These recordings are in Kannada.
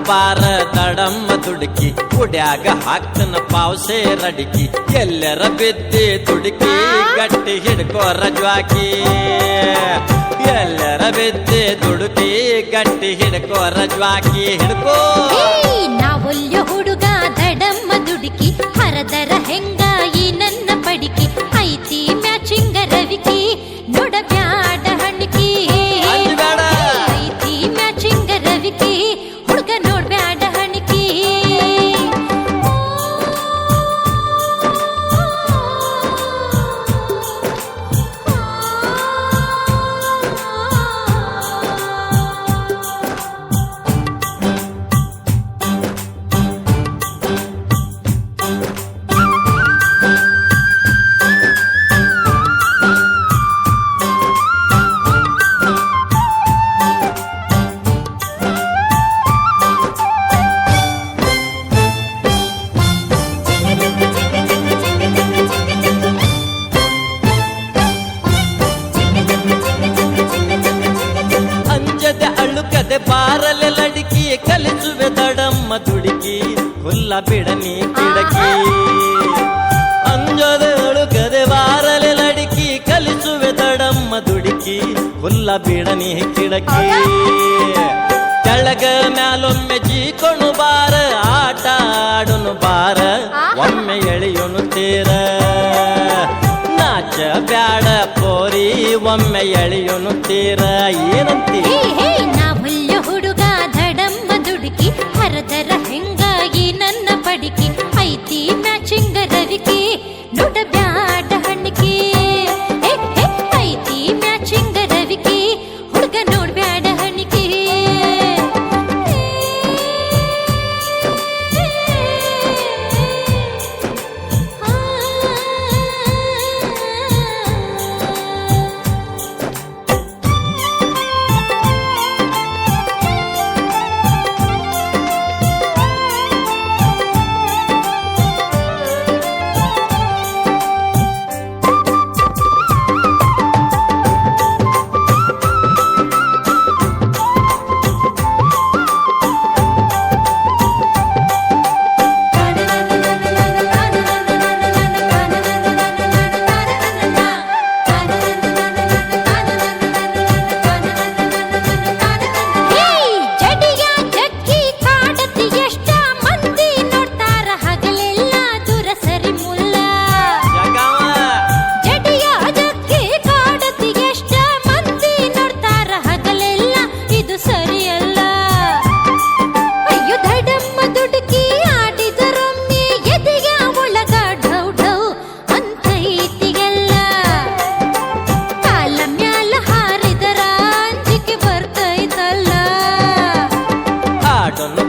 ಬಾರ ದಡಮ್ಮ ದುಡುಕಿ ಕುಡ್ಯಾಗ ಹಾಕ್ತನ ಪಾವ್ಸೆ ರಡಿಕಿ ಎಲ್ಲರ ಬಿದ್ದಿ ದುಡುಕಿ ಗಟ್ಟಿ ಹಿಡ್ಕೋ ರಜ್ವಾಕಿ ಎಲ್ಲರ ಬಿದ್ದಿ ದುಡುಕಿ ಗಟ್ಟಿ ಹಿಡ್ಕೋ ರಜ್ವಾಕಿ ಹಿಡ್ಕೋ ನಾವೊಲ್ಯ ಹುಡುಗ ದಡಮ್ಮ ದುಡುಕಿ ಹರದರ ಹೆಂಗಾಯಿ ನನ್ನ ಪಡಿಕಿ ಐತಿ ಮ್ಯಾಚಿಂಗ ರವಿಕಿ ನೋಡಬ್ಯಾಡ ಹಣ್ಣಿಕಿ ಐತಿ ಮ್ಯಾಚಿಂಗ ರವಿಕಿ ಹುಡುಗ ನೋಡ್ಬ್ಯಾಡ ಹಣ್ಣಿಕಿ ಬಾರಲೆ ಲಡಿಕಿ ಕಲಿಸುವೆ ದಡಮ್ಮ ದುಡುಕಿ ಹುಲ್ಲ ಬಿಡನಿ ಕಿಡಕಿ ಅಂಜದೆ ಅಳುಕದೆ ಬಾರಲೆ ಲಡಿಕಿ ಕಲಿಸುವೆ ದಡಮ್ಮ ದುಡುಕಿ ಹುಲ್ಲ ಬಿಡನಿ ಕಿಡಕಿ ಕೆಳಗ ಮ್ಯಾಲೊಮ್ಮೆ ಜೀಕೊಣು ಬಾರ ಆಟ ಆಡುನು ಬಾರ ಒಮ್ಮೆ ಎಳೆಯುನು ತೀರ ನಾಚ ಬ್ಯಾಡ ಪೋರಿ ಒಮ್ಮೆ ಎಳೆಯುನು ತೀರ ಏನಂತೀ ನಾವಲ್ಯ ಹುಡುಗ ದಡಮ್ಮ ದುಡುಕಿ ಹರದರ ಹೆಂಗಾಗಿ ನನ್ನ ಪಡಿಕಿ ಐತಿ ಮ್ಯಾಚಿಂಗ ರವಿಕಿ ನೋಡಬ್ಯಾಡ ಹಣ್ಣಿಕಿ ಐತಿ ಮ್ಯಾಚಿಂಗ ರವಿಕಿ ಹುಡುಗ ನೋಡ್ಬ್ಯಾಡ ಹಣ್ಣಿಕಿ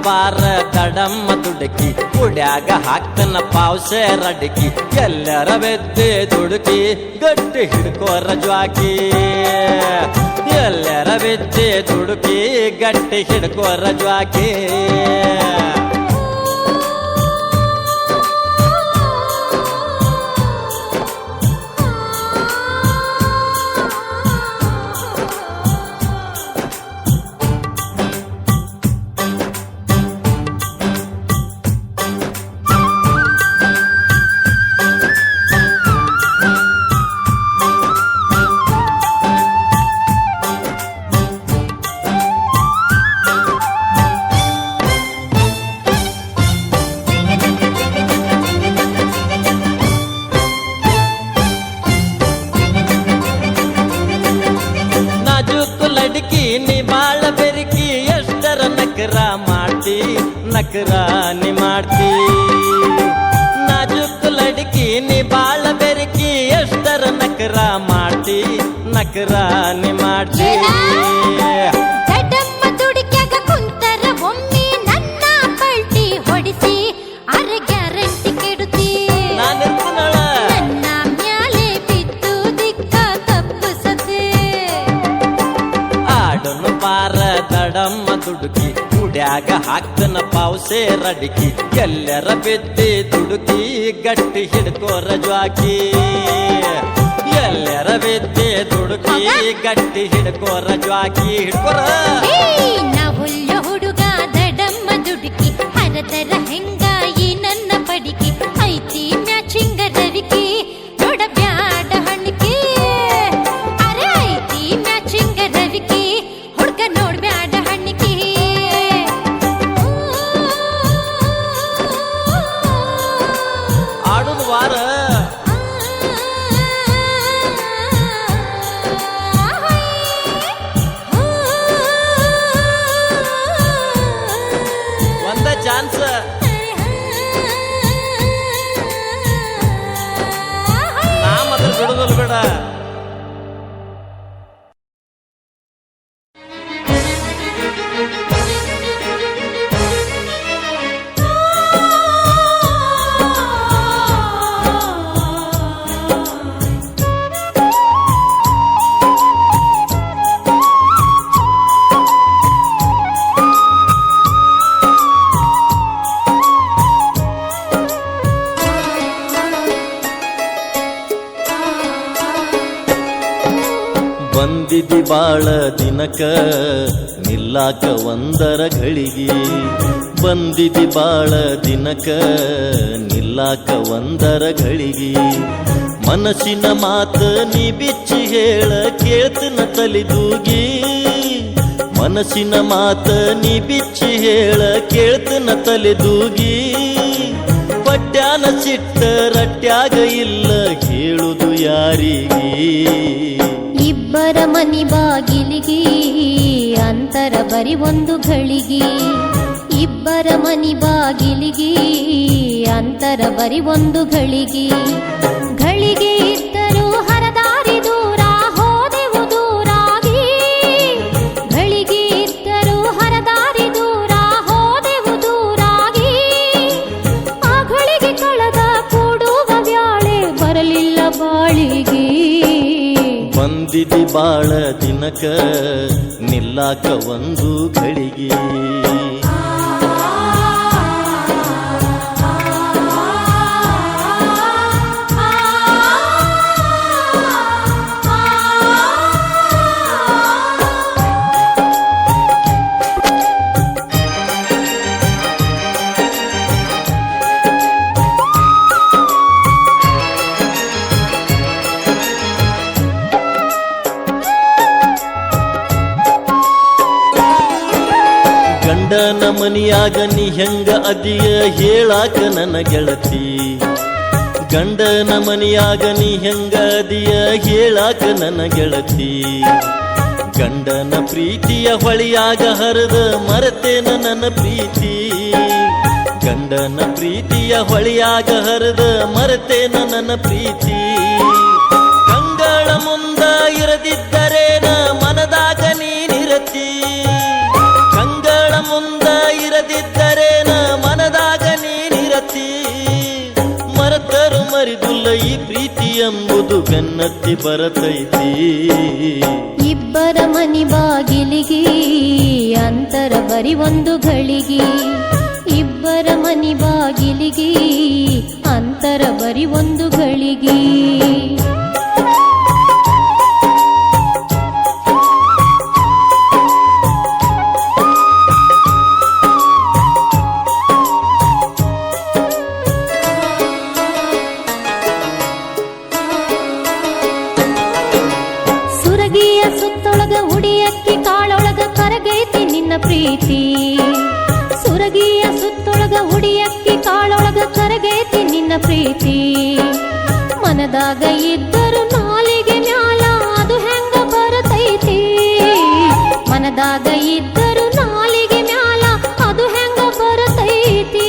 ಬಾರ ದಡಮ್ಮ ದುಡುಕಿ ಕುಡ್ಯಾಗ ಹಾಕ್ತನ ಪಾವ್ಸೆ ರಡಿಕಿ ಎಲ್ಲರ ಬೆದ್ದೆ ದುಡುಕಿ ಗಟ್ಟಿ ಹಿಡ್ಕೋ ರಜ್ವಾಕಿ ಎಲ್ಲರ ಬೆದ್ದೆ ದುಡುಕಿ ಗಟ್ಟಿ ಹಿಡ್ಕೋ ರಜ್ವಾಕಿ ನೀ ಬಾಳ ಬೆರಿಕಿ ಎಷ್ಟರ ನಕರ ಮಾಡ್ತಿ ನಕರಾನಿ ಮಾಡ್ತಿ ನಾಜುಕ್ ಲಡ್ಕಿ ನೀ ಬಾಳ ಬೆರಿಕಿ ಎಷ್ಟರ ನಕರ ಮಾಡ್ತಿ ನಕರಾನಿ ಮಾಡ್ತಿ ದಡಮ್ಮ ದುಡುಕಿ ಕುಡ್ಯಾಗ ಹಾಕ್ತನ ಪಾವ್ಸೆ ರಡಿಕಿ ಎಲ್ಲರ ಬಿದ್ದಿ ದುಡುಕಿ ಗಟ್ಟಿ ಹಿಡ್ಕೋ ರಜ್ವಾಕಿ ಎಲ್ಲರ ಬಿದ್ದಿ ದುಡುಕಿ ಗಟ್ಟಿ ಹಿಡ್ಕೋ ರಜ್ವಾಕಿ ಹಿಡ್ಕೋರ ಹುಡುಗ ದಡಮ್ಮ ಬಂದಿದಿ ಬಾಳ ದಿನಕ ನಿಲ್ಲಾಕ ಒಂದರ ಘಳಿಗಿ ಬಂದಿದಿ ಬಾಳ ದಿನಕ ನಿಲ್ಲಾಕ ಒಂದರ ಘಳಿಗಿ ಮನಸ್ಸಿನ ಮಾತ ನೀ ಬಿಚ್ಚಿ ಹೇಳ ಕೇಳ್ತನ ತಲಿದೂಗಿ ಮನಸ್ಸಿನ ಮಾತ ನೀ ಬಿಚ್ಚಿ ಹೇಳ ಕೇಳ್ತನ ತಲೆದೂಗಿ ಪಟ್ಯಾನ ಸಿಟ್ಟ ರಟ್ಯಾಗ ಇಲ್ಲ ಕೇಳುದು ಯಾರಿಗೆ ಇಬ್ಬರ ಮನಿ ಬಾಗಿಲಿಗೆ ಅಂತರ ಬರಿ ಒಂದು ಘಳಿಗೆ ಇಬ್ಬರ ಮನಿ ಬಾಗಿಲಿಗೆ ಅಂತರ ಬರಿ ಒಂದು ಘಳಿಗೆ ಘಳಿಗೆ ಇದ್ದರೂ ಹರದಾರಿ ದೂರ ಹೋದೆವು ದೂರಾಗಿ ಘಳಿಗೆ ಇದ್ದರೂ ಹರದಾರಿ ದೂರ ಹೋದೆವು ದೂರಾಗಿ ಆ ಘಳಿಗೆ ಕಳೆದ ಕೂಡುವ ವ್ಯಾಳೆ ಬರಲಿಲ್ಲ ಬಾಳಿಗೆ ಬಂದಿದಿ ಬಾಳ ದಿನಕ ನಿಲ್ಲಾಕ ಒಂದು ಘಳಿಗೆ ಗಂಡನ ಮನಿಯಾಗ ನೀ ಹೆಂಗ ಅದಿಯ ಹೇಳಾಕ ನನ್ನ ಗೆಳತಿ ಗಂಡನ ಮನಿಯಾಗ ನೀ ಹೆಂಗ ಅದಿಯ ಹೇಳಾಕ ನನ್ನ ಗೆಳತಿ ಗಂಡನ ಪ್ರೀತಿಯ ಹೊಳಿಯಾಗ ಹರಿದ ಮರೆತೇನ ನನ್ನ ಪ್ರೀತಿ ಗಂಡನ ಪ್ರೀತಿಯ ಹೊಳಿಯಾಗ ಹರಿದ ಮರೆತೇನ ನನ್ನ ಪ್ರೀತಿ ಕಂಗಳ ಮುಂದ ಇರದಿದ್ದರೇನ ಮನದಾಗ ನೀನಿರತಿ ಕಂಗಳ ಮುಂದ ಇರದಿದ್ದರೇನ ಮನದಾಗ ನೀನಿರತಿ ಮರೆತರು ಮರಿದುಲ್ಲ ಈ ಪ್ರೀತಿ ಎಂಬುದು ಬೆನ್ನತ್ತಿ ಬರತೈತಿ ಇಬ್ಬರ ಮನಿ ಬಾಗಿಲಿಗೆ ಅಂತರ ಬರಿ ಒಂದು ಘಳಿಗೆ ಇಬ್ಬರ ಮನಿ ಬಾಗಿಲಿಗೆ ಅಂತರ ಬರಿ ಒಂದು ಘಳಿಗೆ ಸುರಗಿಯ ಸುತ್ತೊಳಗ ಉಡಿಯಕ್ಕಿ ಕಾಳೊಳಗ ಕರಗೈತಿ ನಿನ್ನ ಪ್ರೀತಿ ಸುರಗಿಯ ಸುತ್ತೊಳಗ ಉಡಿಯಕ್ಕಿ ಕಾಳೊಳಗ ಕರಗೈತಿ ನಿನ್ನ ಪ್ರೀತಿ ಮನದಾಗ ಇದ್ದರು ನಾಲಿಗೆ ಮ್ಯಾಲ ಅದು ಹೆಂಗ ಬರತೈತಿ ಮನದಾಗ ಇದ್ದರು ನಾಲಿಗೆ ಮ್ಯಾಲ ಅದು ಹೆಂಗ ಬರತೈತಿ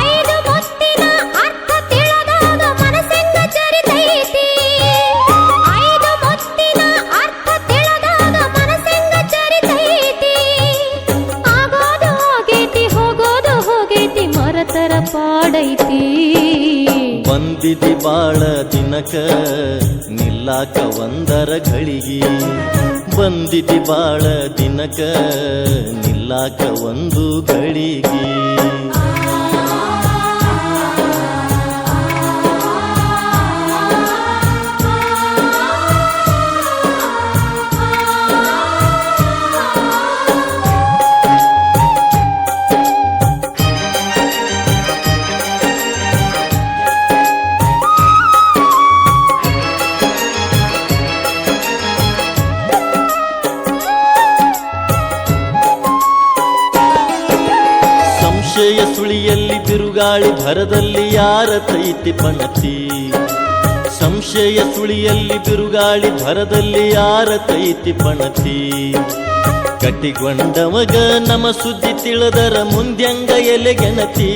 ಐದು ಮುತ್ತಿನ ಅರ್ಥ ತಿಳಿದಾಗ ಮನಸ್ಸೆಂಗ ಜರಿತೈತಿ ಐದು ಮುತ್ತಿನ ಅರ್ಥ ತಿಳಿದಾಗ ಮನಸ್ಸೆಂಗ ಜರಿತೈತಿ ಆಗೋದು ಹೋಗೈತಿ ಹೋಗೋದು ಹೋಗೈತಿ ಮರತರ ಪಾಡೈತಿ ಬಂದಿದಿ ಬಾಳ ದಿನಕ ನಿಲ್ಲಾಕ ಒಂದರ ಘಳಿಗಿ ಬಂದಿದಿ ಬಾಳ ದಿನಕ ನಿಲ್ಲಾಕ ಒಂದು ಘಳಿಗಿ ಸಂಶಯ ಸುಳಿಯಲ್ಲಿ ಬಿರುಗಾಳಿ ಭರದಲ್ಲಿ ಯಾರ ತೈತಿ ಪಣತಿ ಸಂಶಯ ಸುಳಿಯಲ್ಲಿ ಬಿರುಗಾಳಿ ಭರದಲ್ಲಿ ಯಾರ ತೈತಿ ಪಣತಿ ಕಟ್ಟಿಗೊಂಡವಗ ನಮ ಸುದ್ದಿ ತಿಳಿದರ ಮುಂದ್ಯಂಗ ಎಲೆಗೆನತಿ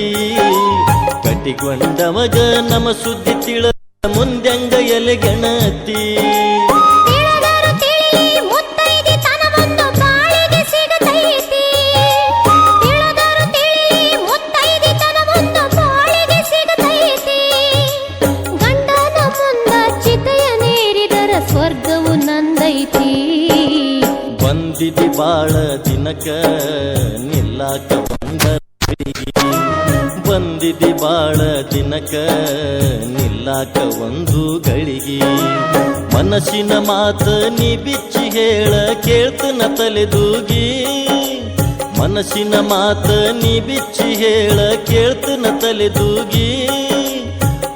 ಕಟ್ಟಿಗೊಂಡವಗ ನಮ ಸುದ್ದಿ ತಿಳಿದ ಮುಂದ್ಯಂಗ ಎಲೆಗೆಣತಿ ಸ್ವರ್ಗವು ನಂದೈತಿ ಬಂದಿದಿ ಬಾಳ ದಿನಕ ನಿಲ್ಲಾಕ ಒಂದರ ಘಳಿಗಿ ಬಂದಿದಿ ಬಾಳ ದಿನಕ ನಿಲ್ಲ ನಿಲ್ಲಾಕ ಒಂದು ಗಳಿಗೆ. ಮನಸ್ಸಿನ ಮಾತ ನೀ ಬಿಚ್ಚಿ ಹೇಳ ಕೇಳ್ತನ ತಲೆದೂಗಿ. ಮನಸ್ಸಿನ ಮಾತ ನೀ ಬಿಚ್ಚಿ ಹೇಳ ಕೇಳ್ತನ ತಲೆದೂಗಿ.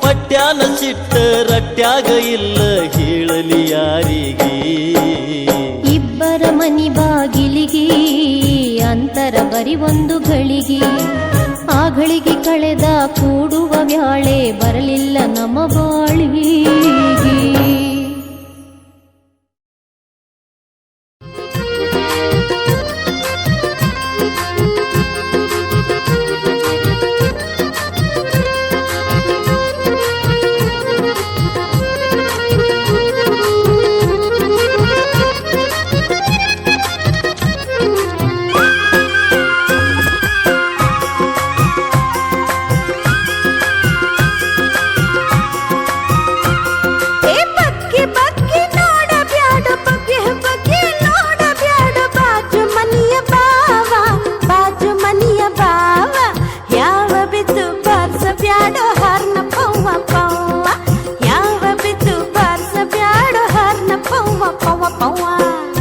ಪಟ್ಯಾನ ಸಿಟ್ಟ ರಟ್ಯಾಗ ಇಲ್ಲ ಹೇಳಲಿ ಯಾರಿಗೆ. ಇಬ್ಬರ ಮನಿ ಬಾಗಿಲಿಗೆ ಅಂತರ ಬರಿ ಒಂದು ಗಳಿಗೆ. ಆ ಗಳಿಗೆ ಕಳೆದ ಕೂಡುವ ಬ್ಯಾಳೆ ಬರಲಿಲ್ಲ ನಮ್ಮ ಬಾಳಿಗೆ.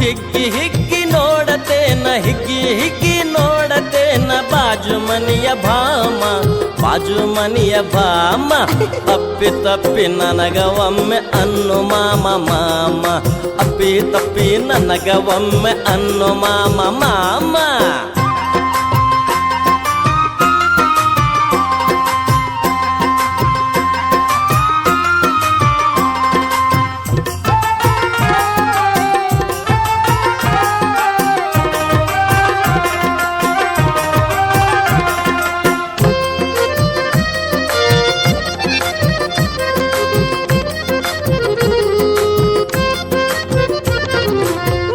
ಹಿಗ್ಗಿ ಹಿಗ್ಗಿ ನೋಡತೇನ ಹಿಗ್ಗಿ ಹಿಗ್ಗಿ ನೋಡತೇನ ಬಾಜು ಮನಿಯ ಭಾಮ ಬಾಜು ಮನಿಯ ಭಾಮ. ತಪ್ಪಿ ತಪ್ಪಿ ನನಗ ಒಮ್ಮೆ ಅನ್ನು ಮಾಮ ಮಾಮ. ಅಪ್ಪಿ ತಪ್ಪಿ ನನಗ ಒಮ್ಮೆ ಅನ್ನು ಮಾಮ ಮಾಮ.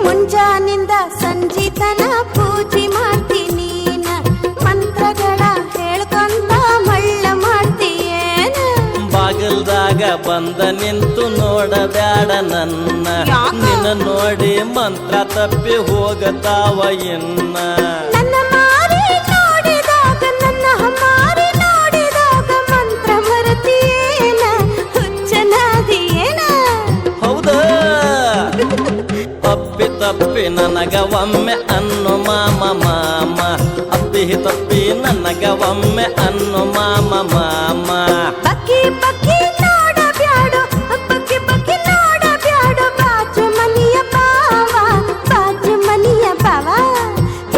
ಮುಂಜಾನಿಂದ ಸಂಜಿತನ ಪೂಜೆ ಮಾಡ್ತೀನಿ. ಮಂತ್ರಗಳ ಹೇಳ್ಕೊಂತ ಮಳ್ಳ ಮಾಡ್ತೀಯೇನ. ಬಾಗಲ್ದಾಗ ಬಂದ ನಿಂತು ನೋಡಬ್ಯಾಡ ನನ್ನ. ನಿನ್ನ ನೋಡಿ ಮಂತ್ರ ತಪ್ಪಿ ಹೋಗತಾವ ಇನ್ನ. ನನ್ನ ಮಾರಿ ನೋಡಿದಾಗ ನನ್ನ ಹಮಾರಿ ನೋಡಿದಾಗ ಮಂತ್ರ ಮರತೀಯೇನ. ಹುಚ್ಚನಾದಿಯೇನ. ಹೌದಾ ತಪ್ಪಿ ತಪ್ಪಿ ನನಗ ಒಮ್ಮೆ ಅನ್ನು ಮಾಮ ಮಾಮ. ಅಪ್ಪಿ ತಪ್ಪಿ ನನಗ ಒಮ್ಮೆ ಅನ್ನು ಮಾಮ ಮಾಮ. ಬಕ್ಕಿ ಬಕ್ಕಿ ನೋಡಬ್ಯಾಡು ಬಕ್ಕಿ ಬಕ್ಕಿ ನೋಡಬ್ಯಾಡು ಬಾಜು ಮನಿಯ ಬಾವ ಬಾಜು ಮನಿಯ ಬಾವ.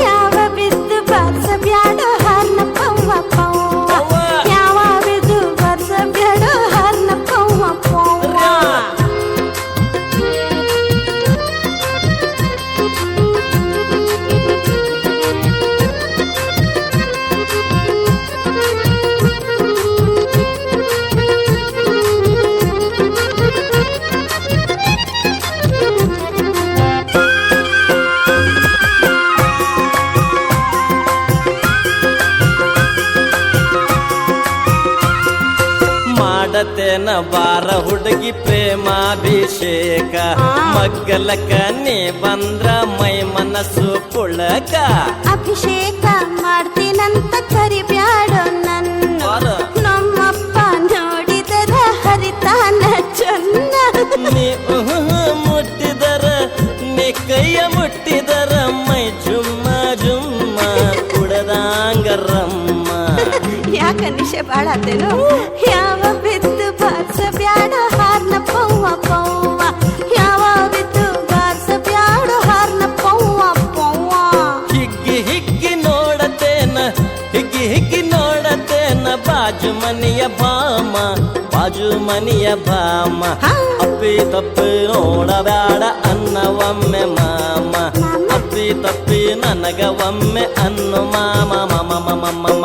ಯಾವ ಬಿದ್ದು ಬರ್ಸಬ್ಯಾಡು ಹರ್ನ ಪವ್ವ ಪವ್ವ. ಯಾವ ಬಿದ್ದು ಬರ್ಸಬ್ಯಾಡು ಹರ್ನ ಪವ್ವ ಪವ್ವ. ಮಾಡತೇನ ಬಾರ ಹುಡುಗಿ ಪ್ರೇಮಾಭಿಷೇಕ. ಮಗ್ಗಲಕ ನೀ ಬಂದ್ರ ಮೈ ಮನಸ್ಸು ಪುಳಕ. ಅಭಿಷೇಕ ಮಾಡ್ತೀನಂತ ಕರಿಬ್ಯಾಡು ನನ್ನ. ನಮ್ಮಪ್ಪ ನೋಡಿದರ ಹರಿತಾನ ಚನ್ನ. ನೀ ಮುಟ್ಟಿದರ ನೀ ಕೈಯ ಮುಟ್ಟಿದರ ಮೈ ಜುಮ್ಮ ಜುಮ್ಮ ಕುಡದಾಂಗರಮ್ಮ. ಯಾಕ ನಿಶೆ ಬಾಳತ್ತೇನು. ಯಾವ ಬಿದ್ದು ಬಾರ್ಸಬ್ಯಾಡು ಹಾರ್ನ ಪವ್ವ ಪವ್ವ. ಯಾವ ಬಿದ್ದು ಬಾರ್ಸಬ್ಯಾಡು ಹಾರ್ನ ಪವ್ವ ಪವ್ವ. ಹಿಗ್ಗಿ ಹಿಗ್ಗಿ ನೋಡತೇನ ಹಿಗ್ಗಿ ಹಿಗ್ಗಿ ನೋಡತೇನ ಬಾಜು ಮನಿಯ ಭಾಮ ಬಾಜು ಮನಿಯ ಭಾಮ. ಅಪ್ಪಿ ತಪ್ಪಿ ನೋಡಬ್ಯಾಡ ಅನ್ನ ಒಮ್ಮೆ ಮಾಮ. ಅಪ್ಪಿ ತಪ್ಪಿ ನನಗ ಒಮ್ಮೆ ಅನ್ನು ಮಾಮ ಮಮ ಮಮ ಮಮ.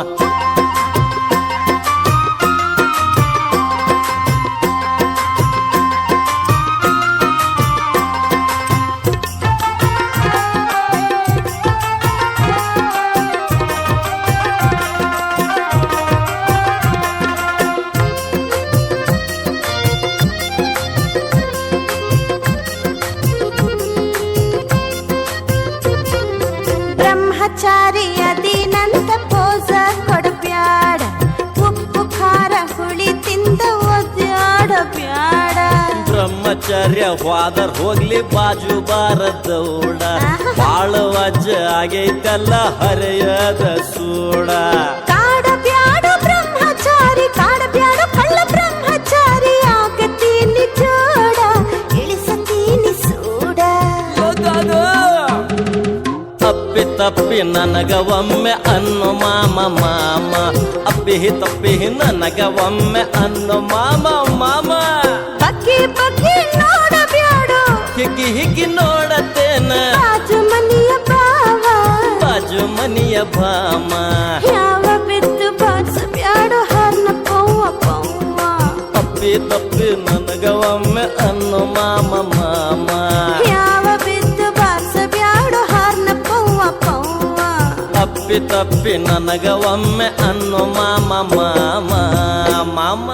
ಬ್ರಹ್ಮಚಾರಿ ಅದಿನಂತ ಪೋಸ ಕೊಡಬ್ಯಾಡ. ಉಪ್ಪು ಖಾರ ಹುಳಿ ತಿಂದ ಒದ್ಯಾಡ ಬ್ರಹ್ಮಚರ್ಯ ಹೋದರ್ ಹೋಗ್ಲಿ ಬಾಜು ಬಾರದೌಡ ಬಾಳ ವಜ್ಜ ಆಗೈತಲ್ಲ ಹರೆಯದ ಸೂಡ ಕಾಡ ಬ್ಯಾಡ ಬ್ರಹ್ಮಚಾರಿ ಕಾಡ ಬ್ಯಾಡ ಕಳ್ಳ ಬ್ರಹ್ಮಚಾರಿ ಆಗತೀನಿ ಜೋಡ ಇಳಿಸತೀನಿ ಸೂಡ ಅಪ್ಪಿ ತಪ್ಪಿ ನನಗ ಒಮ್ಮೆ ಅನ್ನು ಮಾಮ ಮಾಮ ಅಪ್ಪಿ ತಪ್ಪಿ ನನಗ ಒಮ್ಮೆ ಅನ್ನು ಮಾಮ ಮಾಮ ಬಗ್ಗಿ ಬಗ್ಗಿ ನೋಡಬ್ಯಾಡು ಹಿಗ್ಗಿ ಹಿಗ್ಗಿ ನೋಡತೇನ ಬಾಜು ಮನಿಯ ಬಾವ ಬಾಜು ಮನಿಯ ಭಾಮ ಯಾವ ಬಿದ್ದು ಬಾರಿಸಬ್ಯಾಡು ಹಾರ್ನ ಪೌವ ಪೌವ ಅಪ್ಪಿ ತಪ್ಪಿ ನನಗ ಒಮ್ಮೆ ಅನ್ನು ಮಾಮ ಮಾಮ ಯಾವ ಬಿದ್ದು ಬಾರಿಸಬ್ಯಾಡು ಹಾರ್ನ ಪೌವ ಪೌವ ಅಪ್ಪಿ ತಪ್ಪಿ ನನಗ ಒಮ್ಮೆ ಅನ್ನು ಮಾಮ ಮಾಮ ಮಾಮ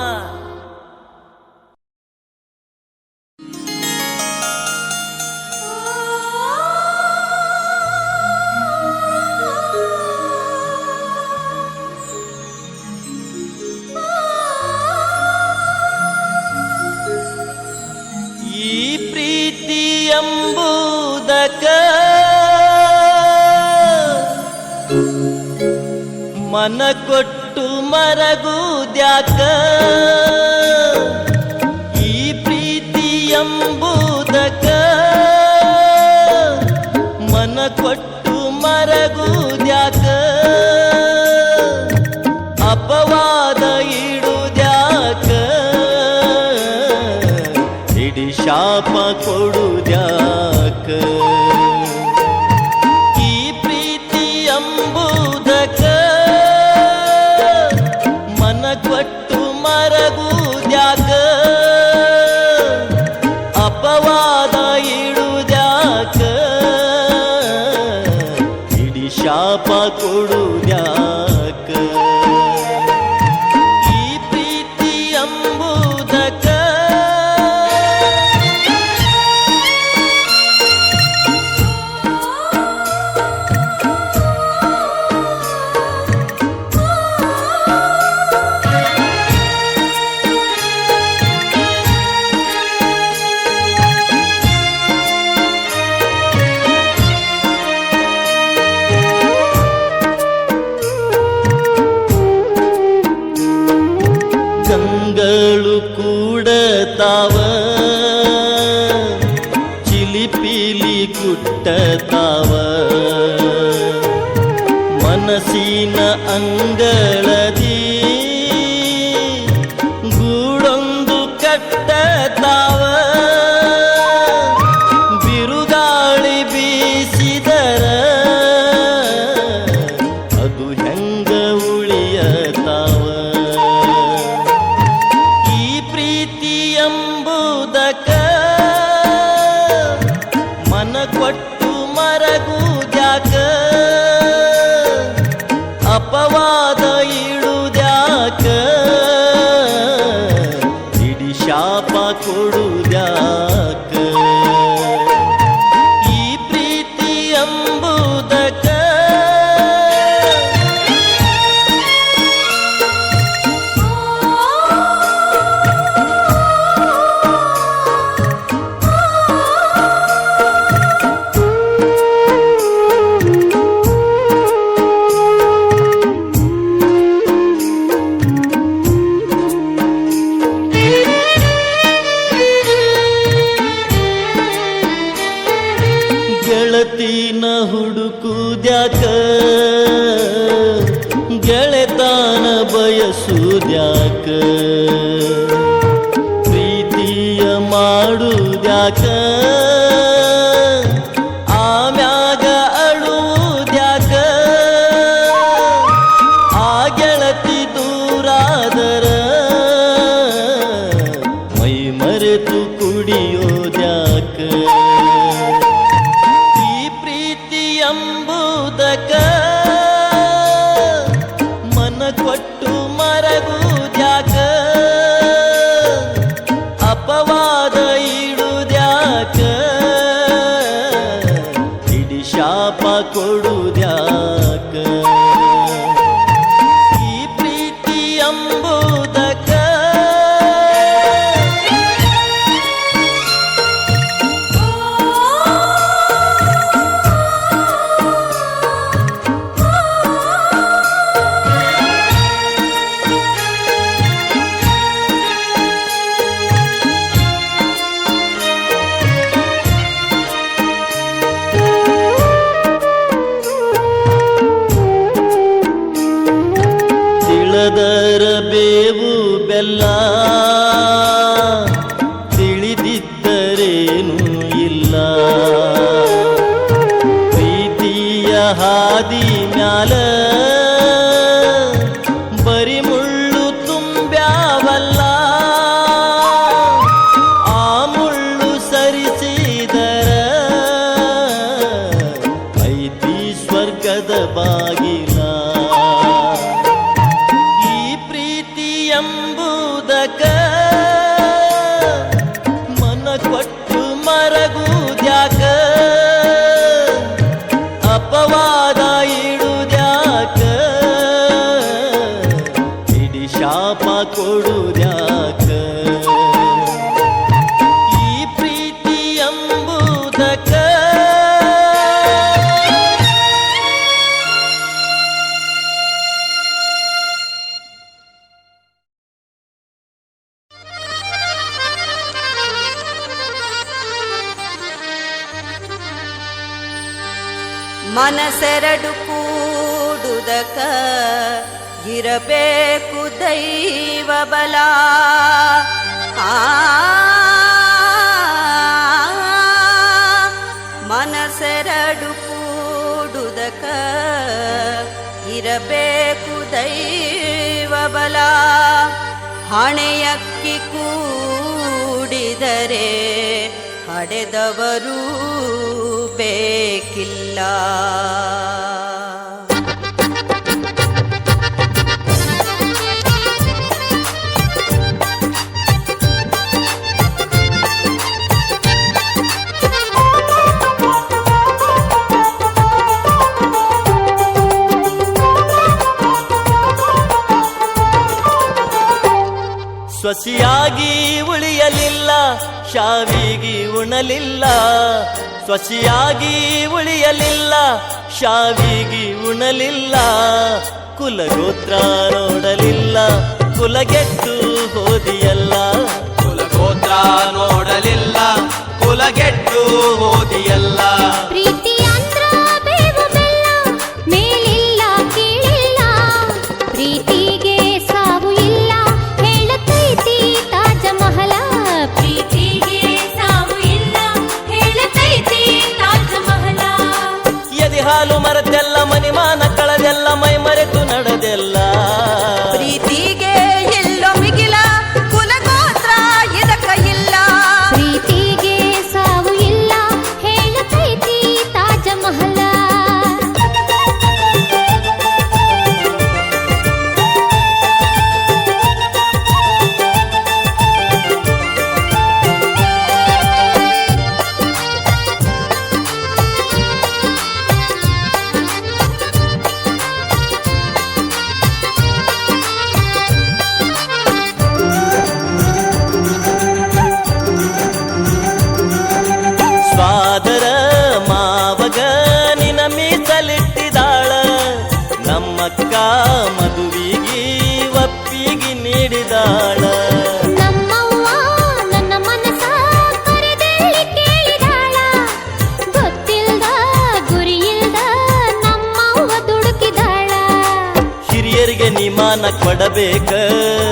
ಈ ಪ್ರೀತಿ ಎಂಬುದಕ ಮನ ಕೊಟ್ಟು ಮರಗುದ್ಯಾಕ ಈ ಪ್ರೀತಿ ಎಂಬುದಕ ಮನ ಕೊಟ್ಟು ಮರಗುದ್ಯಾಕ ಅಪವಾದ ಇಡುದ್ಯಾಕ ಹಿಡಿ ಶಾಪ ಕೊಡುದ್ಯಾಕ ಈ ಪ್ರೀತಿ ಎಂಬುದಕ ಮನ ಕೊಟ್ಟು ಮರಗುದ್ಯಾಕ ಅಪವಾದ ಇಡುದ್ಯಾಕ ಹಿಡಿ ಶಾಪ ಕೊಡುದ್ಯಾಕ ಈ ಪ್ರೀತಿ ಎಂಬುದಕ ಗಂಗಳು ಕೂಡತಾವ ಚಿಲಿಪಿಲಿ ಕುಟ್ಟತಾವ ಮನಸ್ಸಿನ ಅಂಗಳದಿ ಗೂಡೊಂದು ಕಟ್ಟತಾವ ಬಿರುಗಾಳಿ ಬೀಸಿದರ ಅದು ಹೆಂಗ ಉಳಿಯತಾವ ಈ ಪ್ರೀತಿ ಎಂಬುದಕ ಮನ ಕೊಟ್ಟು ಮರಗುದ್ಯಾಕ ಅಪವಾದ ಇಡುದ್ಯಾಕ ಹಿಡಿ ಶಾಪ ಕೊಡುದ್ಯಾಕ ಈ ಪ್ರೀತಿ ಎಂಬುದಕ ಗೆಳತಿನ ಹುಡುಕುದ್ಯಾಕ ಗೆಳೆತಾನ ಬಯಸುದ್ಯಾಕ ಪ್ರೀತಿಯ ಮಾಡುದ್ಯಾಕ ಆಮ್ಯಾಗ ಅಳುವುದ್ಯಾಕ ಆ ಗೆಳತಿ ದೂರಾದರ ಮೈ ಮರೆತು ಕುಡಿಯೋದ್ಯಾಕ ಈ ಪ್ರೀತಿ ಎಂಬುದಕ ಮನ ಕೊಟ್ಟು ಮರಗುದ್ಯಾಕ ಅಪವಾದ ಇಡುದ್ಯಾಕ ಹಿಡಿ ಶಾಪ ಕೊಡುದ್ಯಾಕ ಈ ಪ್ರೀತಿ ಎಂಬುದಕ ತಿಳಿಯದರ ಬೇವು ಬೆಲ್ಲ ತಿಳಿದಿದ್ದರೇನೂ ಇಲ್ಲ ಪ್ರೀತಿಯ ಹಾದಿ ಮ್ಯಾಲ ಬರಿ ಮುಳ್ಳು ತುಂಬ್ಯಾವಲ್ಲ ಆ ಮುಳ್ಳು ಸರಿಸಿದರ ಐತಿ ಸ್ವರ್ಗದ ಬಾಗಿಲ ಈ ಪ್ರೀತಿ ಎಂಬುದಕ ಮನ ಕೊಟ್ಟು ಮರಗುದ್ಯಾಕ ಅಪವಾದ ಇಡುದ್ಯಾಕ ಇಡಿ ಶಾಪ ಕೊಡುದ್ಯಾಕ ಈ ಪ್ರೀತಿ ಎಂಬುದಕ ಮನಸೆರಡು ಕೂಡುದಕ ಇರಬೇಕು ದೈವ ಬಲ ಮನಸೆರಡು ಕೂಡುದಕ ಇರಬೇಕು ದೈವ ಬಲ ಹಣೆಯಕ್ಕಿ ಕೂಡಿದರೆ ಹಡೆದವರು ಬೇಕಿಲ್ಲ ಸ್ವಸಿಯಾಗಿ ಉಳಿಯಲಿಲ್ಲ ಶಾವಿಗೆ ಉಣಲಿಲ್ಲ ಸ್ವಸಿಯಾಗಿ ಉಳಿಯಲಿಲ್ಲ ಶಾವಿಗೆ ಉಣಲಿಲ್ಲ ಕುಲಗೋತ್ರ ನೋಡಲಿಲ್ಲ ಕುಲಗೆಟ್ಟು ಹೋದಿಯಲ್ಲ ಕುಲಗೋತ್ರ ನೋಡಲಿಲ್ಲ ಕುಲಗೆಟ್ಟು ಹೋದಿಯಲ್ಲ ಪ್ರೀತಿ ಅಂದ್ರ ಬೇವು ಬೆಲ್ಲ ಮೇಲಿಲ್ಲ ಕೀಳಿಲ್ಲ ಪ್ರೀತಿಗೆ ಸಾವು ಇಲ್ಲ ಹೇಳತೈತಿ ತಾಜ ಮಹಲ ಪ್ರೀತಿಗೆ ಸಾವು ಇಲ್ಲ ಹೇಳತೈತಿ ತಾಜ ಮಹಲ ಎದಿ ಹಾಲು ಮರದೆಲ್ಲ ಮನಿಮಾನ ಕಳದೆಲ್ಲ ಮೈ ಮರೆತು ನಡೆದೆಲ್ಲ ಪ್ರೀತಿಗೆ ಎಲ್ಲೋ ಮಿಗಿಲ ಕುಲಗೋತ್ರ ಇದಕ್ಕ ಇಲ್ಲ ಪ್ರೀತಿಗೆ ಸಾವು ಇಲ್ಲ ಹೇಳತೈತಿ ತಾಜ ಮಹಲ ಸ್ವಾದರ ಮಾವಗ ನಿನ ಮೀಸಲಿಟ್ಟಿದಾಳ ನಮ್ಮಕ್ಕ ಮದುವಿಗೆ ಒಪ್ಪಿಗೆ ನೀಡಿದಾಳ ನಮ್ಮವ್ವ ನನ್ನ ಮನಸ ಕರೆದೇಳಿ ಕೇಳಿದಾಳ ಗೊತ್ತಿಲ್ದ ಗುರಿಯಿಲ್ದ ನಮ್ಮವ್ವ ದುಡುಕಿದಾಳ ಹಿರಿಯರಿಗೆ ನಿಮಾನ ಕೊಡಬೇಕ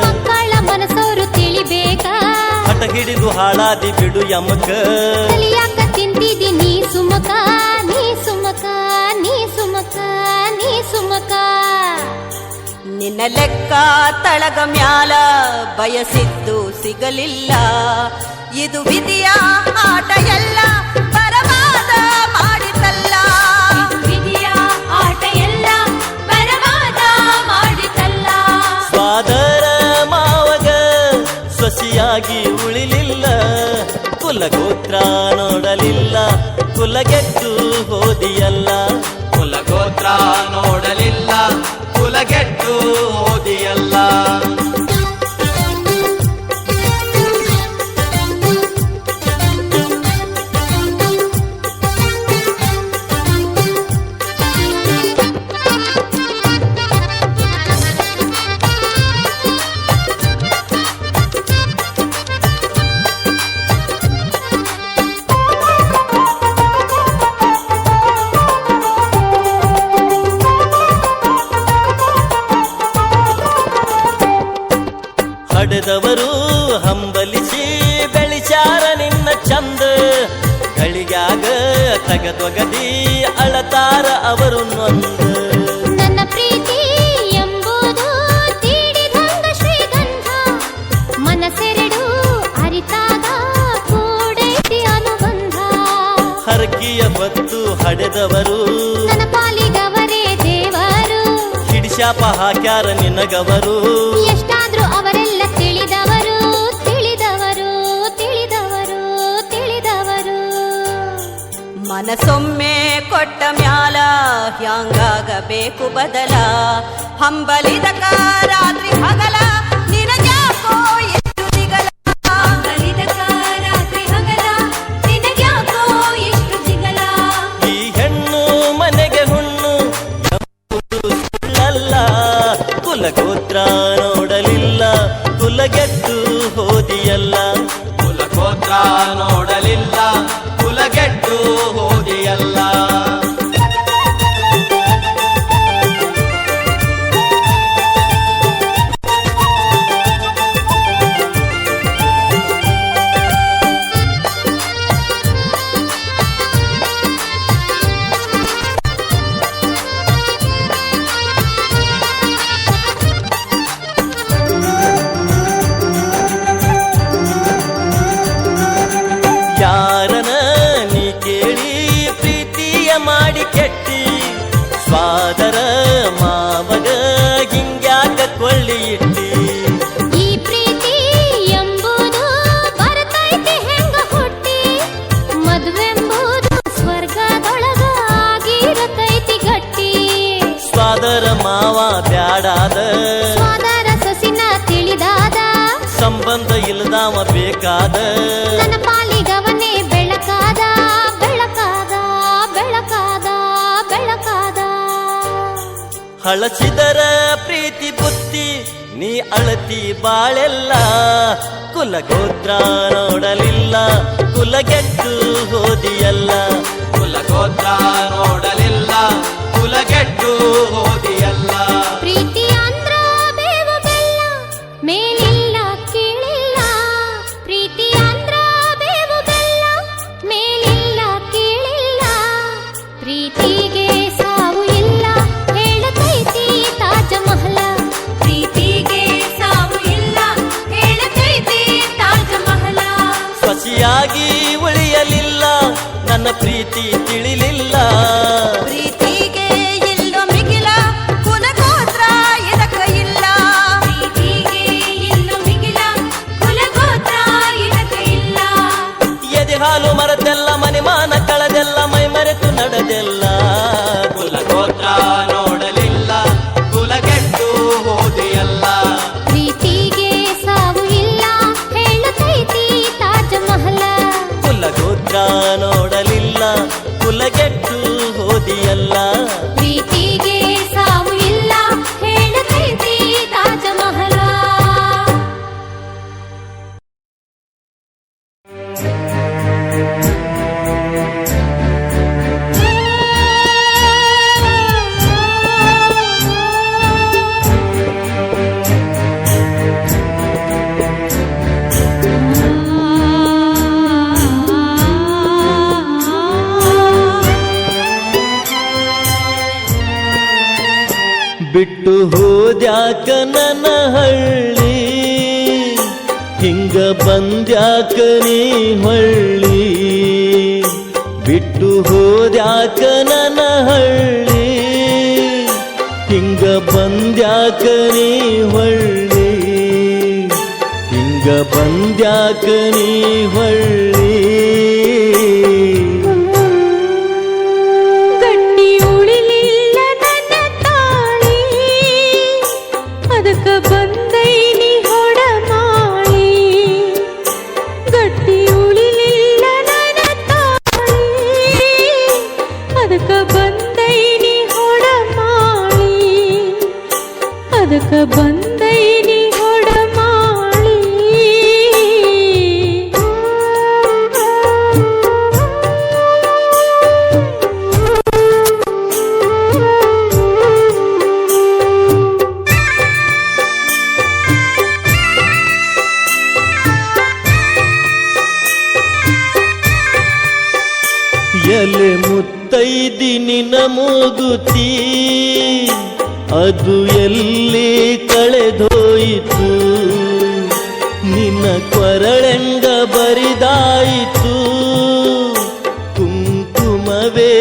ಮಕ್ಕಳ ಮನಸೋರು ತಿಳಿಬೇಕ ಹಠ ಹಿಡಿದು ಹಾಳಾದಿ ಬಿಡು ಯಮಕ ಕಲಿಯಾಕ ತಿಂತಿದಿ ನೀ ಸುಮಕ ನೀ ಸುಮಕ ನೀ ಸುಮಕ ನೀ ಸುಮಕ ನಿನ್ನ ಲೆಕ್ಕ ತಳಗ ಮ್ಯಾಲ ಬಯಸಿದ್ದು ಸಿಗಲಿಲ್ಲ ಇದು ವಿಧಿಯ ಆಟ ಎಲ್ಲ ಬರವಾದ ಮಾಡಿತಲ್ಲ ವಿಧಿಯ ಆಟ ಎಲ್ಲ ಬರವಾದ ಮಾಡಿತಲ್ಲ ಸ್ವಾದರ ಮಾವಗ ಸೊಸಿಯಾಗಿ ಉಳಿಲಿಲ್ಲ ಕುಲಗೋತ್ರ ನೋಡಲಿಲ್ಲ ಕುಲಗೆಟ್ಟು ಹೋದಿಯಲ್ಲ ಕುಲಗೋತ್ರ ನೋಡಲಿಲ್ಲ ಕುಲಗೆಟ್ಟು ಹೋದಿಯಲ್ಲ ಹಡೆದವರು ಹಂಬಲಿಸಿ ಬೆಳಿಚಾರ ನಿನ್ನ ಚಂದ ಗಳಿಗ್ಯಾಗ ತಗದೊಗದಿ ಅಳತಾರ ಅವರು ನೊಂದ ನನ್ನ ಪ್ರೀತಿ ಎಂಬುದು ತೀಡಿದಂಗ ಶ್ರೀಗಂಧ ಮನಸ್ಸೆರಡು ಅರಿತಾಗ ಕೂಡೈತಿ ಅನುಬಂಧ ಹರಕಿಯ ಬತ್ತು ಹಡೆದವರು ನನ್ನ ಪಾಲಿಗವರೇ ದೇವರು ಹಿಡಿಶಾಪ ಹಾಕ್ಯಾರ ನಿನಗವರು ಎಷ್ಟಾದ್ರೂ ಅವರೆಲ್ಲ ತಿಳಿದವರು ತಿಳಿದವರು ತಿಳಿದವರು ತಿಳಿದವರು ಮನಸೊಮ್ಮೆ ಕೊಟ್ಟ ಮ್ಯಾಲ ಹ್ಯಾಂಗಾಗಬೇಕು ಬದಲ ಹಂಬಲಿದಕ ರಾತ್ರಿ ಹಗಲ ನಿನಗ್ಯಾಕೋ ಎಷ್ಟು ದಿಗಲ ಹಂಬಲಿದಕ ರಾತ್ರಿ ಹಗಲ ನಿನಗ್ಯಾಕೋ ಎಷ್ಟು ದಿಗಲ ಈ ಹೆಣ್ಣು ಮನೆಗೆ ಹುಣ್ಣು ಎಂಬುದು ಸುಳ್ಳಲ್ಲ ಕುಲಗೋತ್ರ ನೋಡಲಿಲ್ಲ ಕುಲಗೆಟ್ಟು ಹೋದಿಯಲ್ಲ ಕುಲಗೋತ್ರ ನೋಡಲಿಲ್ಲ ಕುಲಗೆಟ್ಟು ಹೋದಿಯಲ್ಲ ಯಾರನ ನೀ ಕೇಳಿ ಪ್ರೀತಿಯ ಮಾಡಿ ಕೆಟ್ಟಿ ಸ್ವಾದರ ಮಾಮಗ ಹಿಂಗ್ಯಾಕ ಕೊಳ್ಳಿ ಇಟ್ಟಿ ಈ ಪ್ರೀತಿ ಎಂಬುದು ಬರ್ತೈತಿ ಹೆಂಗ ಹುಟ್ಟಿ ಮದುವೆಂಬುದು ಸ್ವರ್ಗದೊಳಗ ಆಗಿರತೈತಿ ಗಟ್ಟಿ ಸ್ವಾದರ ಮಾವ ಬ್ಯಾಡಾದ ಸ್ವಾದರ ಸೊಸಿನ ತಿಳಿದಾದ ಸಂಬಂಧ ಇಲ್ಲದಾವ ಬೇಕಾದ ನನ್ನ ಪಾಲಿಗವನೇ ಬೆಳಕಾದ ಬೆಳಕಾದ ಬೆಳಕಾದ ಬೆಳಕಾದ ಹಳಸಿದರ ಪ್ರೀತಿ ಬುತ್ತಿ ನೀ ಅಳತಿ ಬಾಳೆಲ್ಲ ಕುಲಗೋತ್ರ ನೋಡಲಿಲ್ಲ ಕುಲಗೆಟ್ಟು ಹೋದಿಯಲ್ಲ ಕುಲಗೋತ್ರ ನೋಡಲಿಲ್ಲ ಕುಲಗೆಟ್ಟು ಹೋದಿಯಲ್ಲ ಪ್ರೀತಿ ಅಂದ್ರ ಬೇವು ಬೆಲ್ಲ ಮೇಲಿಲ್ಲ ಕೀಳಿಲ್ಲ ಪ್ರೀತಿ ಅಂದ್ರ ಬೇವು ಬೆಲ್ಲ ಮೇಲಿಲ್ಲ ಕೀಳಿಲ್ಲ ಪ್ರೀತಿಗೆ ಸಾವು ಇಲ್ಲ ಹೇಳತೈತಿ ತಾಜ ಮಹಲ ಪ್ರೀತಿಗೆ ಸಾವು ಇಲ್ಲ ಹೇಳತೈತಿ ತಾಜ ಮಹಲ ಸಸಿಯಾಗಿ ಉಳಿಯಲಿಲ್ಲ ನನ್ನ ಪ್ರೀತಿ ತಿಳಿಲಿಲ್ಲ ಪ್ರೀತಿಗೆ ಇಲ್ಲೋ ಮಿಗಿಲ ಕುಲಗೋತ್ರ ಇದಕ್ಕ ಇಲ್ಲ ಪ್ರೀತಿಗೆ ಇಲ್ಲೋ ಮಿಗಿಲ ಕುಲಗೋತ್ರ ಇದಕ್ಕ ಇಲ್ಲ ಎದೆ ಹಾಲು ಮರದೆಲ್ಲ ಮನೆಮಾನ ಕಳೆದೆಲ್ಲ ಮೈ ಮರೆತು ನಡೆದೆಲ್ಲ ಕುಲಗೋತ್ರ ನೋಡಲಿಲ್ಲ ಕುಲಗೆಟ್ಟು ಹೋದಿಯಲ್ಲ ಪ್ರೀತಿಗೆ ಸಾವು ಇಲ್ಲ ಹೇಳತೈತಿ ತಾಜ ಮಹಲ ಕುಲಗೋತ್ರ ನೋಡಲಿಲ್ಲ ಕುಲಗೆಟ್ಟು ಹೋದಿಯಲ್ಲ ಪ್ರೀತಿಗೆ ಸಾವು ಇಲ್ಲ ಹೇಳತೈತಿ ತಾಜ ಮಹಲ ಬಿಟ್ಟು ಹೋದ್ಯಾಕ ನನ್ನ ಹಳ್ಳಿ ಹಿಂಗ ಬಂದ್ಯಾಕ ನೀ ಹೊಳ್ಳಿ ಬಿಟ್ಟು ಹೋದ್ಯಾಕ ನನ್ನ ಹಳ್ಳಿ ಹಿಂಗ ಬಂದ್ಯಾಕ ನೀ ಹೊಳ್ಳಿ ಹಿಂಗ ಬಂದ್ಯಾಕ ನೀ ಹೊಳ್ಳಿ ಗಟ್ಟಿ ಉಳಿಲಿಲ್ಲ ನನ್ನ ತಾಳಿ ಅದಕ್ಕ ಬಂದೈನಿ ಹೊಡಮಾಳಿ ಗಟ್ಟಿ ಉಳಿಲಿಲ್ಲ ನನ್ನ ತಾಳಿ ಅದಕ್ಕ ಬಂದೈನಿ ಹೊಡಮಾಳಿ ಅದಕ್ಕ ಬಂದೈನಿ ಹೊಡಮಾಳಿ ನಿನ್ನ ಮೂಗುತಿ ಅದು ಎಲ್ಲಿ ಕಳೆದೋಯಿತು, ನಿನ್ನ ಕೊರಳೆಂಗ ಬರಿದಾಯಿತು, ಕುಂಕುಮವೇ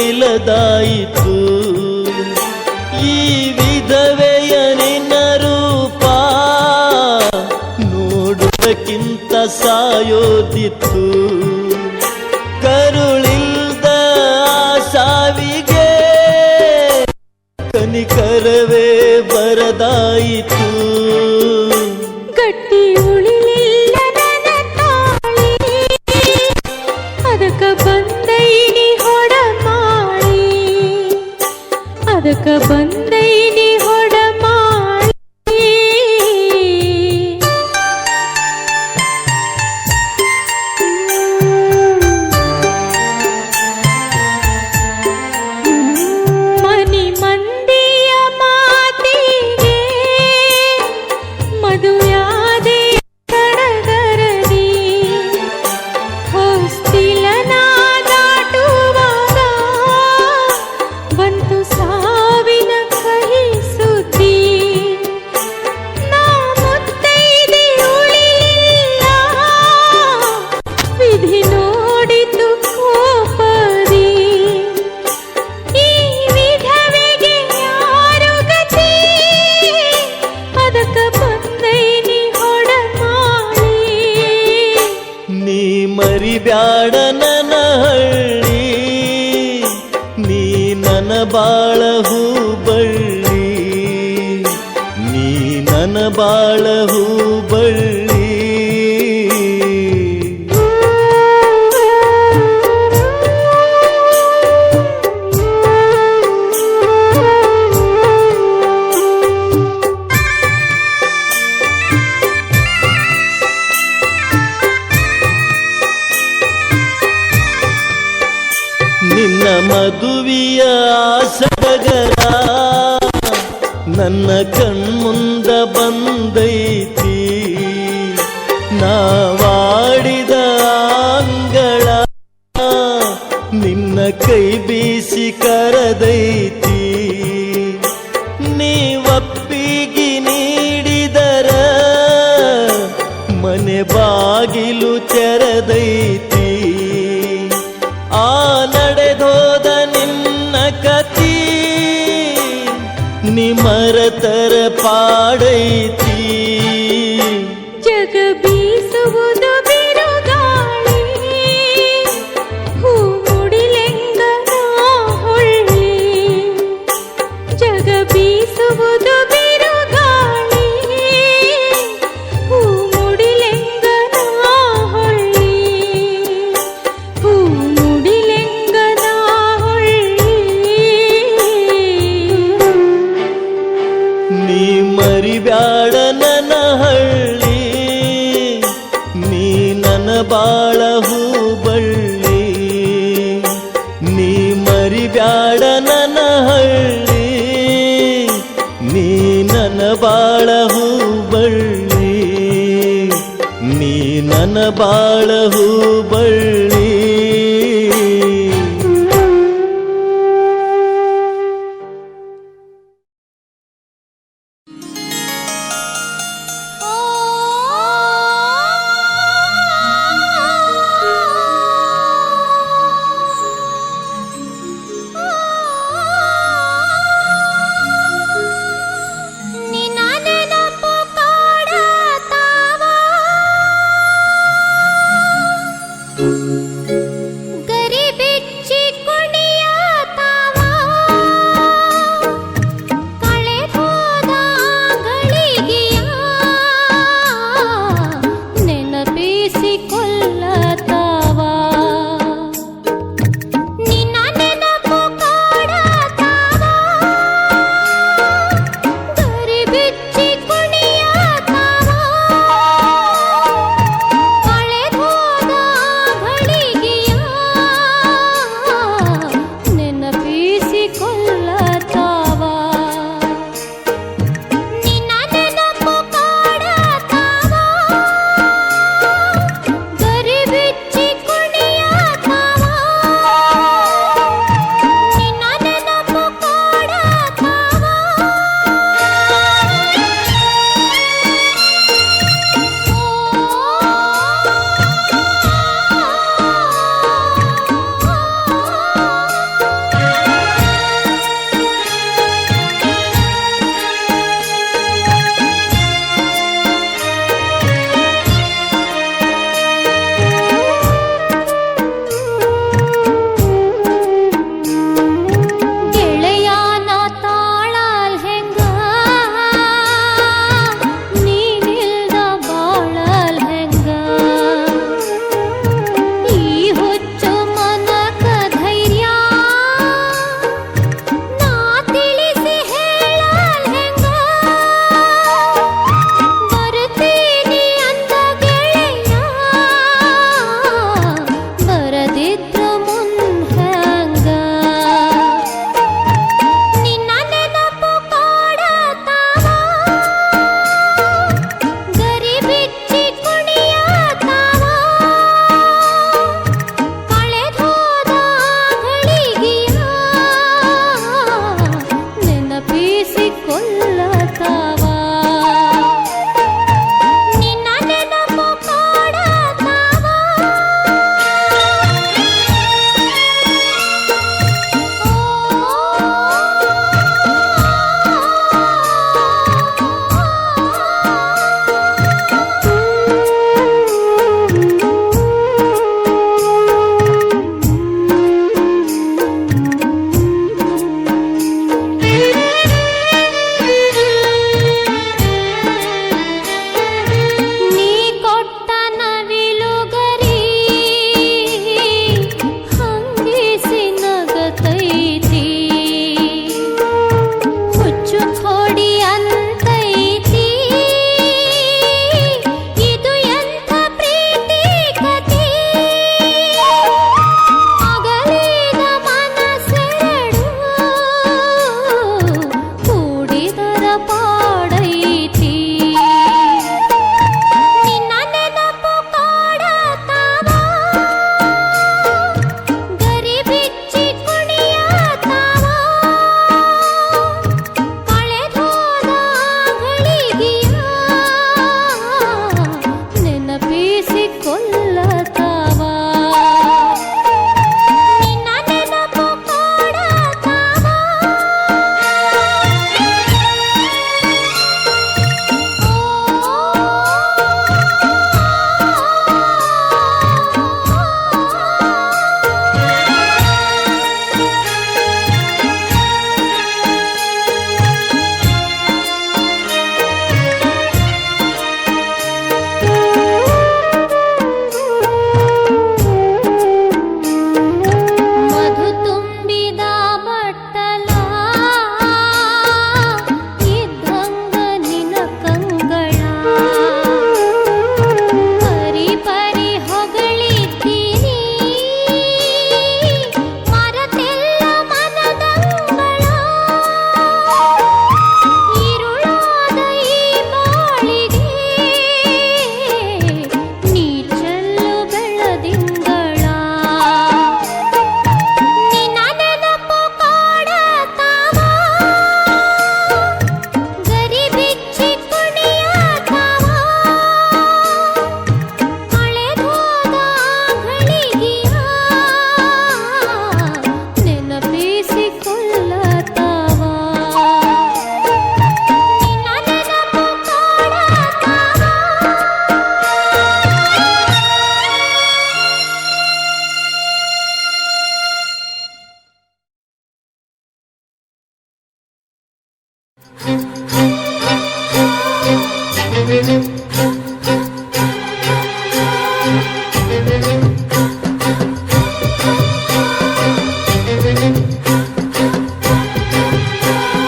ಇಲ್ಲದಾಯಿತು. ಈ ವಿಧವೆಯ ನಿನ್ನ ರೂಪ ನೋಡುವುದಕ್ಕಿಂತ ಸಾಯೋದಿತ್ತು. ಕರುಳಿಲ್ದ ಸಾವಿಗೆ ಕನಿಕರವೇ ಬರದಾಯಿತು. ಗಟ್ಟಿ ಉಳಿಲಿಲ್ಲ ನನ್ನ ತಾಳಿ, ಅದಕ್ಕ ಬಂದೈನಿ ಹೊಡಮಾಳಿ, ಅದಕ್ಕ ಬಂದೈನಿ ಹೊಡಮಾಳಿ. ಮನಿ ಮಂದಿಯ ಮಾತಿಗೆ ಮದುವ್ಯಾದೆ ಕಡಗರದಿ, ಹೊಸ್ತಿಲನ ದಾಟುವಾಗ ಬಂತು ಸಾವಿನ ಕಹಿ ಸುದ್ದಿ. ನಾ ಮುತ್ತೈದೆ ಉಳಿಲಿಲ್ಲ, ವಿಧಿ ನೋಡಿತು ಕೋಪದಿ. ಈ ವಿಧವೆಗೆ ಯಾರು ಗತಿ, ಅದಕ್ಕ ಬಂದೈನಿ ಹೊಡಮಾಳಿ. ನೀ ಮರಿಬ್ಯಾಡ ನನ್ನ ಹಳ್ಳಿ, ನೀ ನನ್ನ ಬಾಳ ಹೂಬಳ್ಳಿ, ನೀ ನನ್ನ ಬಾಳ ಹೂಬಳ್ಳಿ. ನಿನ್ನ ಮದುವೆಯ ಸಡಗರ ನನ್ನ ಕಣ್ಮುಂದ ಬಂದೈತಿ. ನಾವಾಡಿದ ಅಂಗಳ ನಿನ್ನ ಕೈ ಬೀಸಿ ಕರೆದೈತಿ. ನೀವಪ್ಪಿಗೆ ನೀಡಿದರ ಮನೆ ಬಾಗಿಲು ತೆರೆದೈತಿ. ಆ ನಡೆದೋದ ನಿನ್ನ ಕತಿ ನಿಮರತರ ಪಾಡೈತಿ. ಜಗ ಬೀಸುವುದು ಬಿರುಗಾಳಿ, ಹೂ ಮುಡಿಲೆಂಗ ನಾ ಹೊಳ್ಳಿ. ಜಗ ಬೀಸುವುದು ಬಿರುಗಾಳಿ, ಹೂ ಮುಡಿಲೆಂಗ ನಾ ಹೊಳ್ಳಿ, ಹೂ ಮುಡಿಲೆಂಗ ನಾ ಹೊಳ್ಳಿ. ನೀ ಮರಿಬ್ಯಾಡ ನನ್ನ ಹಳ್ಳಿ, ನೀ ನನ್ನ ಬಾಳ ಹೂಬಳ್ಳಿ, ನೀ ಮರಿಬ್ಯಾಡ ನನ್ನ ಹಳ್ಳಿ, ನೀ ನನ್ನ ಬಾಳ ಹೂಬಳ್ಳಿ, ನೀ ನನ್ನ ಬಾಳ ಹೂಬಳ್ಳಿ. ನಿನ್ನ ನೆನಪು ಕಾಡತಾವ,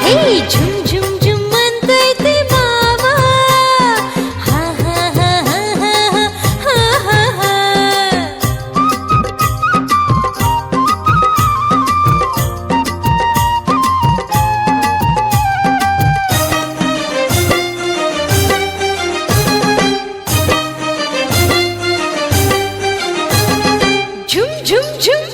ಹೇ ಝುಮ್ ಝುಮ್ ಝುಮ್ ಅಂತೈತಿ ಮಾವ ಹಾ ಹಾ ಹಾ ಹಾ ಹಾ ಹಾ ಹಾ. ಝುಮ್ ಝುಮ್ ಝುಮ್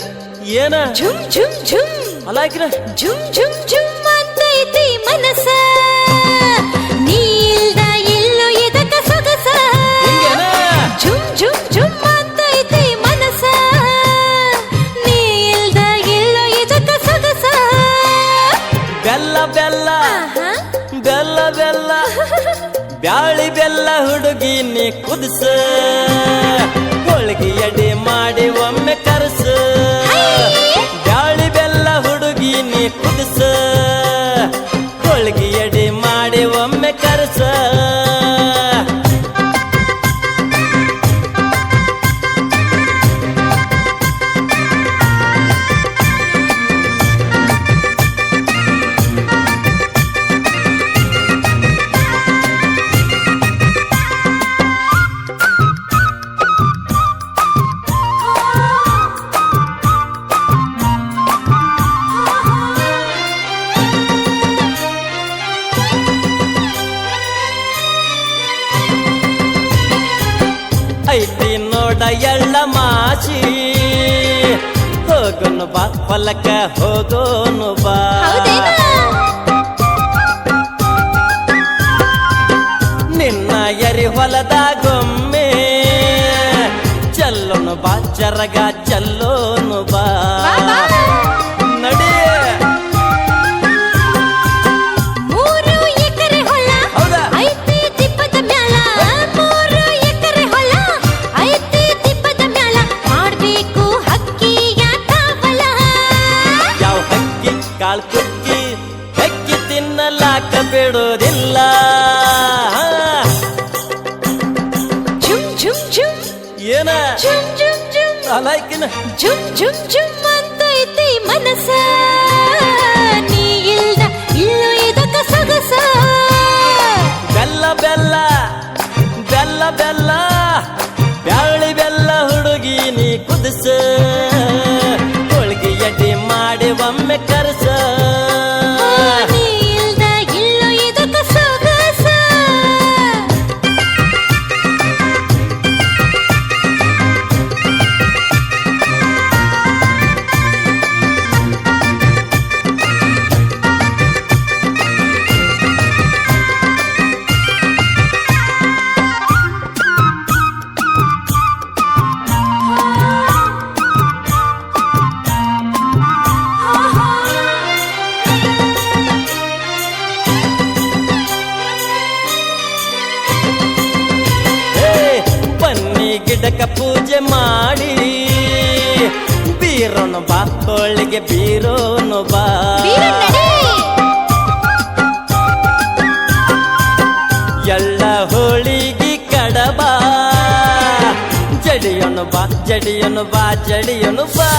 ಏನ ಝುಮ್ ಝುಮ್ ಝುಮ್ ಅಲಾಯ್ಕಿನ ಝುಮ್ ಝುಮ್ ಝುಮ್ ಅಂತೈತಿ ಮನಸ ನೀ ಇಲ್ದ ಇಲ್ಲೋ ಇದಕ್ಕ ಸೊಗಸ ಹಿಂಗೇನ ಝುಮ್ ಝುಮ್ ಝುಮ್ ಅಂತೈತಿ ಮನಸ ನೀ ಇಲ್ದ ಇಲ್ಲೋ ಇದಕ್ಕ ಸೊಗಸ ಬೆಲ್ಲ ಬೆಲ್ಲ ಆಹಾ. ಬೆಲ್ಲ ಬೆಲ್ಲ ಬ್ಯಾಳಿ ಬೆಲ್ಲ ಹುಡುಗಿ ನೀ ಕುದಿಸ ಹೋಳಿಗೆ ಎಡೆ ಮಾಡಿ ಒಮ್ಮೆ ಕರಸ ಬ್ಯಾಳಿ ಬೆಲ್ಲ ಹುಡುಗಿ ನೀ ಕುದಿಸ ಹೋಳಿಗೆ ಎಡೆ ಮಾಡಿ ಒಮ್ಮೆ ಕರಸ ಐತಿ ನೋಡ ಎಳ್ಳ ಮಾಚಿ ಹೋಗೋನು ಬಾ ಹೊಲಕ್ಕ ಹೋಗೋನು ಬಾ ಹೌದೇನಾ? ನಿನ್ನ ಎರಿ ಹೊಲದಾಗೊಮ್ಮೆ ಚಲ್ಲೋನು ಬಾ ಚರಗ ಚಲ್ಲೋನು ಬಾ ಬಾ, ಬಾ. ನಡಿ 3 ಎಕರೆ ಹೊಲ ಹೌದಾ? ಐತಿ ತಿಪ್ಪದ ಮ್ಯಾಲ 3 ಎಕರೆ ಹೊಲ ಐತಿ ತಿಪ್ಪದ ಮ್ಯಾಲ ಮಾಡ್ಬೇಕು ಹಕ್ಕಿಯ ಕಾವಲ ಯಾವ ಹಕ್ಕಿ ಕಾಳ್ ಕುಕ್ಕಿ ಹಕ್ಕಿ ತಿನ್ನಲಾಕ ಬಿಡೋದಿಲ್ಲ ಝುಮ್ ಝುಮ್ ಝುಮ್ ಏನ ಝುಮ್ ಝುಮ್ ಝುಮ್ ಅಲಾಯ್ಕಿನ ಝುಮ್ ಝುಮ್ ಝುಮ್ ಅಂತೈತಿ ಮನಸ ನೀ ಇಲ್ದ ಇಲ್ಲೋ ಇದಕ್ಕ ಸೊಗಸ ಬೆಲ್ಲ ಬೆಲ್ಲ ಬೆಲ್ಲ ಬೆಲ್ಲ ಬ್ಯಾಳಿ ಬೆಲ್ಲ ಹುಡುಗಿ ನೀ ಕುದಿಸ ಹೋಳಿಗೆ ಎಡೆ ಮಾಡಿ ಒಮ್ಮೆ ಕರಸ ನೀ ಇಲ್ದ ಇಲ್ಲೋ ಇದಕ್ಕ ಸೊಗಸ ಹೇ, ಬನ್ನಿ ಗಿಡಕ ಪೂಜೆ ಮಾಡಿ ಬೀರೋನು ಬಾ ಹೋಳಿಗೆ ಬೀರೋನು ಬಾ ಬೀರನ್ ನಡೆ. ಎಳ್ಳ ಹೋಳಿಗೆ ಕಡಬಾ ಜಡಿಯೋನು ಬಾ ಜಡಿಯೋನು ಬಾ ಜಡಿಯೋನು ಬಾ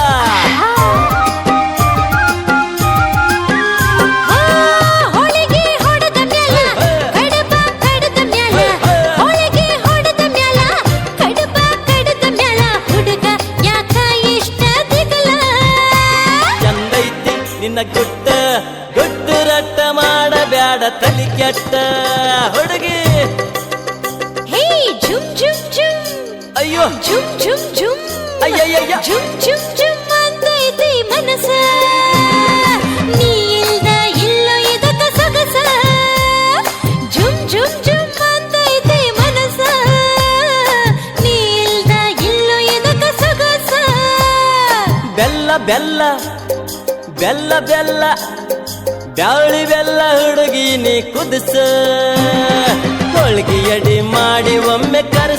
ಹೋಳಿಗೆ ಹೊಡೆದ ಮ್ಯಾಲ ಕಡಬ ಕಡದ ಮ್ಯಾಲ ಹೋಳಿಗೆ ಹೊಡೆದ ಮ್ಯಾಲ ಕಡಬ ಕಡದ ಮ್ಯಾಲ ಹುಡುಗ ಯಾಕ ಇಷ್ಟ ದಿಗಲ ಚಂದೈತಿ ನಿನ್ನ ಗುಡ್ಡ ಗುಡ್ಡು ರಟ್ಟ ಮಾಡಬ್ಯಾಡ ತಲಿ ಕೆಟ್ಟ ಹುಡುಗಿ ಹೇ ಝುಮ್ ಝುಮ್ ಝುಮ್ ಅಯ್ಯೋ ಝುಮ್ ಝುಮ್ ಝುಮ್ ಅಯ್ಯಯ್ಯಯ್ಯ. ಝುಮ್ ಝುಮ್ ಝುಮ್ ಅಂತೈತಿ ಮನಸ ನೀ ಇಲ್ದ ಇಲ್ಲೋ ಇದಕ್ಕ ಸೊಗಸ ಝುಮ್ ಝುಮ್ ಝುಮ್ ಅಂತೈತಿ ಮನಸ ನೀ ಇಲ್ದ ಇಲ್ಲೋ ಇದಕ್ಕ ಸೊಗಸ ಬೆಲ್ಲ ಬೆಲ್ಲ ಬೆಲ್ಲ ಬೆಲ್ಲ ಬ್ಯಾಳಿ ಬೆಲ್ಲ ಹುಡುಗಿ ನೀ ಕುದಿಸ ಹೋಳಿಗೆ ಎಡಿ ಮಾಡಿ ಒಮ್ಮೆ ಕರಸ